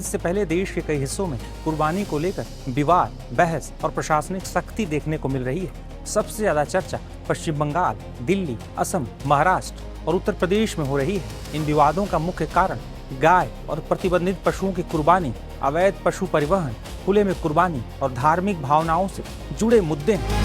से पहले देश के कई हिस्सों में कुर्बानी को लेकर विवाद, बहस और प्रशासनिक सख्ती देखने को मिल रही है। सबसे ज्यादा चर्चा पश्चिम बंगाल, दिल्ली, असम, महाराष्ट्र और उत्तर प्रदेश में हो रही है। इन विवादों का मुख्य कारण गाय और प्रतिबंधित पशुओं की कुर्बानी, अवैध पशु परिवहन, खुले में कुर्बानी और धार्मिक भावनाओं से जुड़े मुद्दे हैं।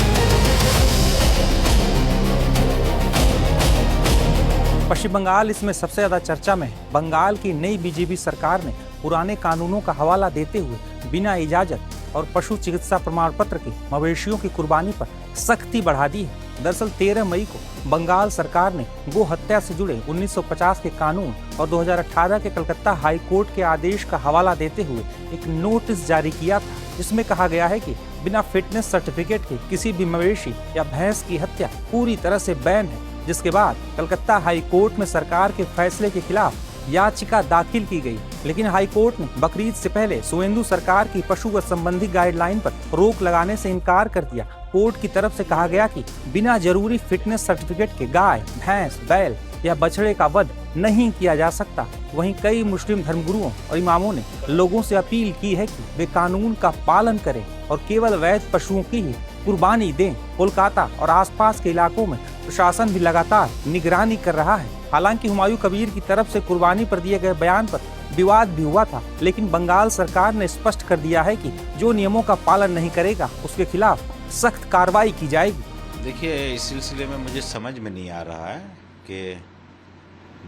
पश्चिम बंगाल इसमें सबसे ज्यादा चर्चा में है। बंगाल की नई बीजेपी सरकार ने पुराने कानूनों का हवाला देते हुए बिना इजाजत और पशु चिकित्सा प्रमाण पत्र के मवेशियों की कुर्बानी पर सख्ती बढ़ा दी है। दरअसल 13 मई को बंगाल सरकार ने गो हत्या से जुड़े 1950 के कानून और 2018 के कलकत्ता हाई कोर्ट के आदेश का हवाला देते हुए एक नोटिस जारी किया था, जिसमें कहा गया है कि बिना फिटनेस सर्टिफिकेट के किसी भी मवेशी या भैंस की हत्या पूरी तरह से बैन है। जिसके बाद कलकत्ता हाई कोर्ट में सरकार के फैसले के खिलाफ याचिका दाखिल की गई, लेकिन हाई कोर्ट ने बकरीद से पहले सुवेंदु सरकार की पशु संबंधी गाइडलाइन पर रोक लगाने से इनकार कर दिया। कोर्ट की तरफ से कहा गया कि बिना जरूरी फिटनेस सर्टिफिकेट के गाय, भैंस, बैल या बछड़े का वध नहीं किया जा सकता। वहीं कई मुस्लिम धर्मगुरुओं और इमामों ने लोगों से अपील की है कि वे कानून का पालन करें और केवल वैध पशुओं की ही कुर्बानी दें। कोलकाता और आसपास के इलाकों में प्रशासन भी लगातार निगरानी कर रहा है। हालांकि हुमायूं कबीर की तरफ से कुर्बानी पर दिए गए बयान पर विवाद भी हुआ था, लेकिन बंगाल सरकार ने स्पष्ट कर दिया है कि जो नियमों का पालन नहीं करेगा उसके खिलाफ सख्त कार्रवाई की जाएगी। देखिए, इस सिलसिले में मुझे समझ में नहीं आ रहा है कि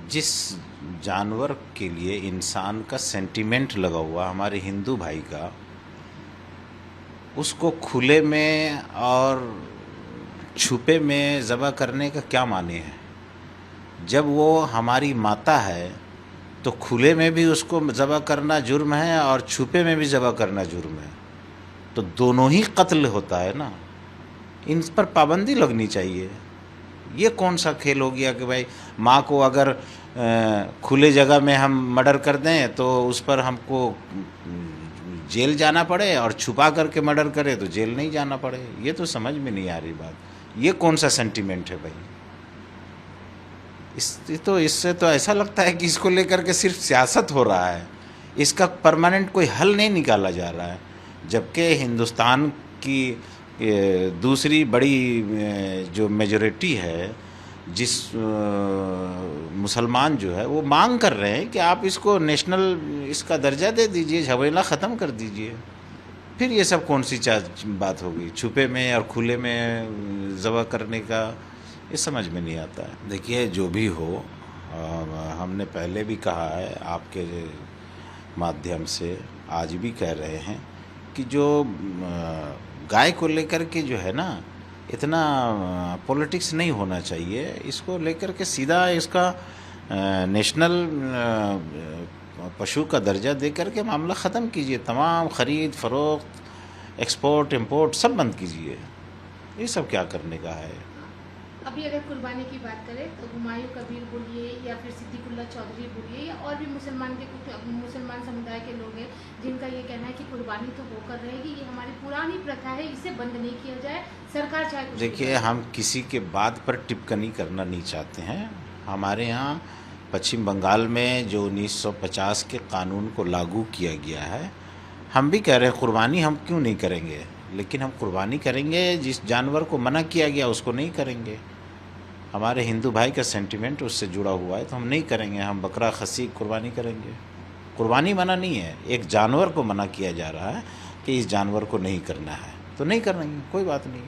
जिस जानवर के लिए इंसान का सेंटिमेंट लगा हुआ, हमारे हिंदू भाई का, उसको खुले में और छुपे में ज़बह करने का क्या माने है। जब वो हमारी माता है तो खुले में भी उसको ज़बह करना जुर्म है और छुपे में भी ज़बह करना जुर्म है, तो दोनों ही कत्ल होता है ना। इन पर पाबंदी लगनी चाहिए। ये कौन सा खेल हो गया कि भाई माँ को अगर खुले जगह में हम मर्डर कर दें तो उस पर हमको जेल जाना पड़े और छुपा करके मर्डर करे तो जेल नहीं जाना पड़े। ये तो समझ में नहीं आ रही बात। ये कौन सा सेंटिमेंट है भाई। इससे तो ऐसा लगता है कि इसको लेकर के सिर्फ सियासत हो रहा है, इसका परमानेंट कोई हल नहीं निकाला जा रहा है। जबकि हिंदुस्तान की दूसरी बड़ी जो मेजॉरिटी है, जिस मुसलमान जो है वो मांग कर रहे हैं कि आप इसको नेशनल इसका दर्जा दे दीजिए, झमेला ख़त्म कर दीजिए। फिर ये सब कौन सी बात होगी, छुपे में और खुले में ज़बह करने का, ये समझ में नहीं आता है। देखिए, जो भी हो, हमने पहले भी कहा है, आपके माध्यम से आज भी कह रहे हैं कि जो गाय को लेकर के जो है ना, इतना पॉलिटिक्स नहीं होना चाहिए। इसको लेकर के सीधा इसका नेशनल पशु का दर्जा दे करके मामला ख़त्म कीजिए। तमाम ख़रीद फ़रोख्त, एक्सपोर्ट इंपोर्ट सब बंद कीजिए। ये सब क्या करने का है। अभी अगर कुर्बानी की बात करें तो हुमायूं कबीर बोलिए या फिर सिद्दीकुल्ला चौधरी बोलिए या और भी मुसलमान समुदाय के लोग हैं जिनका ये कहना है कि कुर्बानी तो होकर रहेगी, ये हमारी पुरानी प्रथा है, इसे बंद नहीं किया जाए, सरकार चाहे। देखिए, हम किसी के बात पर टिप्पणी करना नहीं चाहते हैं। हमारे यहाँ पश्चिम बंगाल में जो 1950 के कानून को लागू किया गया है, हम भी कह रहे हैं कुर्बानी हम क्यों नहीं करेंगे, लेकिन हम कुर्बानी करेंगे जिस जानवर को मना किया गया उसको नहीं करेंगे। हमारे हिंदू भाई का सेंटिमेंट उससे जुड़ा हुआ है तो हम नहीं करेंगे। हम बकरा, खसी कुर्बानी करेंगे। कुर्बानी मना नहीं है, एक जानवर को मना किया जा रहा है कि इस जानवर को नहीं करना है तो नहीं करेंगे, कोई बात नहीं।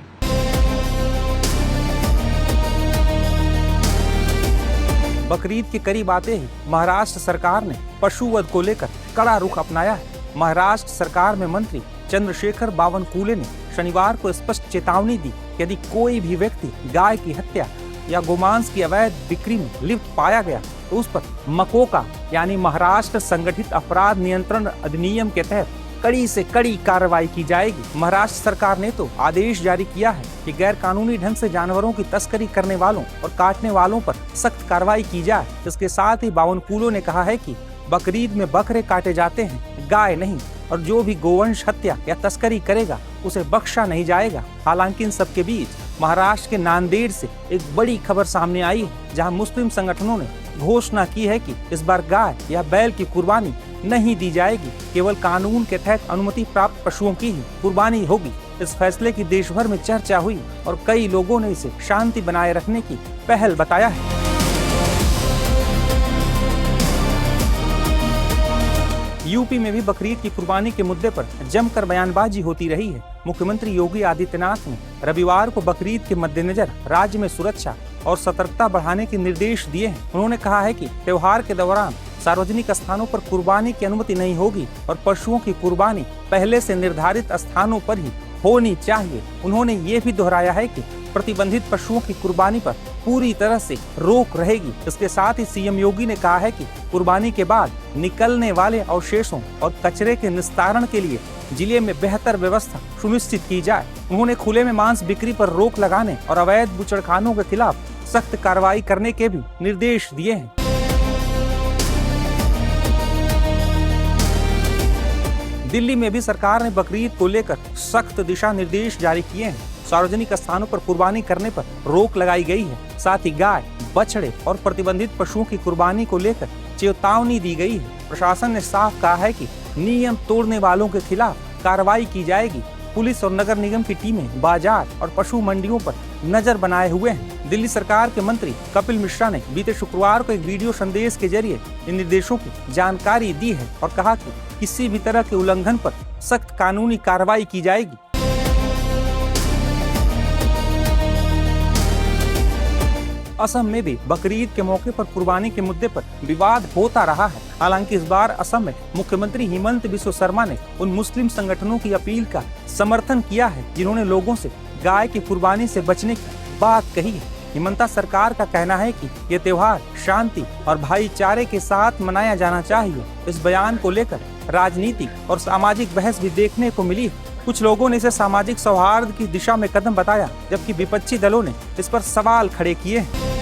बकरीद के करीब आते ही महाराष्ट्र सरकार ने पशुवध को लेकर कड़ा रुख अपनाया है। महाराष्ट्र सरकार में मंत्री चंद्रशेखर बावनकुले ने शनिवार को स्पष्ट चेतावनी दी कि यदि कोई भी व्यक्ति गाय की हत्या या गोमांस की अवैध बिक्री में लिप्त पाया गया तो उस पर मकोका यानी महाराष्ट्र संगठित अपराध नियंत्रण अधिनियम के तहत कड़ी से कड़ी कार्रवाई की जाएगी। महाराष्ट्र सरकार ने तो आदेश जारी किया है कि गैर कानूनी ढंग से जानवरों की तस्करी करने वालों और काटने वालों पर सख्त कार्रवाई की जाए। इसके साथ ही बावनकुले ने कहा है कि बकरीद में बकरे काटे जाते हैं, गाय नहीं, और जो भी गोवंश हत्या या तस्करी करेगा उसे बख्शा नहीं जाएगा। हालांकि इन सबके बीच महाराष्ट्र के नांदेड़ से एक बड़ी खबर सामने आई है, जहां मुस्लिम संगठनों ने घोषणा की है कि इस बार गाय या बैल की कुर्बानी नहीं दी जाएगी। केवल कानून के तहत अनुमति प्राप्त पशुओं की ही कुर्बानी होगी। इस फैसले की देश भर में चर्चा हुई और कई लोगों ने इसे शांति बनाए रखने की पहल बताया है। यूपी में भी बकरीद की कुर्बानी के मुद्दे पर जमकर बयानबाजी होती रही है। मुख्यमंत्री योगी आदित्यनाथ ने रविवार को बकरीद के मद्देनजर राज्य में सुरक्षा और सतर्कता बढ़ाने के निर्देश दिए हैं। उन्होंने कहा है कि त्योहार के दौरान सार्वजनिक स्थानों पर कुर्बानी की अनुमति नहीं होगी और पशुओं की कुर्बानी पहले से निर्धारित स्थानों पर ही होनी चाहिए। उन्होंने ये भी दोहराया है कि प्रतिबंधित पशुओं की कुर्बानी पर पूरी तरह से रोक रहेगी। इसके साथ ही सीएम योगी ने कहा है कि कुर्बानी के बाद निकलने वाले अवशेषों और कचरे के निस्तारण के लिए जिले में बेहतर व्यवस्था सुनिश्चित की जाए। उन्होंने खुले में मांस बिक्री पर रोक लगाने और अवैध बुचड़खानों के खिलाफ सख्त कार्रवाई करने के भी निर्देश दिए हैं। दिल्ली में भी सरकार ने बकरीद को लेकर सख्त दिशा निर्देश जारी किए हैं। सार्वजनिक स्थानों पर कुर्बानी करने पर रोक लगाई गई है। साथ ही गाय, बछड़े और प्रतिबंधित पशुओं की कुर्बानी को लेकर चेतावनी दी गई है। प्रशासन ने साफ कहा है कि नियम तोड़ने वालों के खिलाफ कार्रवाई की जाएगी। पुलिस और नगर निगम की टीमें बाजार और पशु मंडियों पर नजर बनाए हुए हैं। दिल्ली सरकार के मंत्री कपिल मिश्रा ने बीते शुक्रवार को एक वीडियो संदेश के जरिए इन निर्देशों की जानकारी दी है और कहा कि किसी भी तरह के उल्लंघन पर सख्त कानूनी कार्रवाई की जाएगी। असम में भी बकरीद के मौके पर कुर्बानी के मुद्दे पर विवाद होता रहा है। हालांकि इस बार असम में मुख्यमंत्री हिमंत बिस्वा शर्मा ने उन मुस्लिम संगठनों की अपील का समर्थन किया है जिन्होंने लोगों से गाय की कुर्बानी से बचने की बात कही है। हिमंता सरकार का कहना है कि ये त्योहार शांति और भाईचारे के साथ मनाया जाना चाहिए। इस बयान को लेकर राजनीतिक और सामाजिक बहस भी देखने को मिली है। कुछ लोगों ने इसे सामाजिक सौहार्द की दिशा में कदम बताया, जबकि विपक्षी दलों ने इस पर सवाल खड़े किए हैं।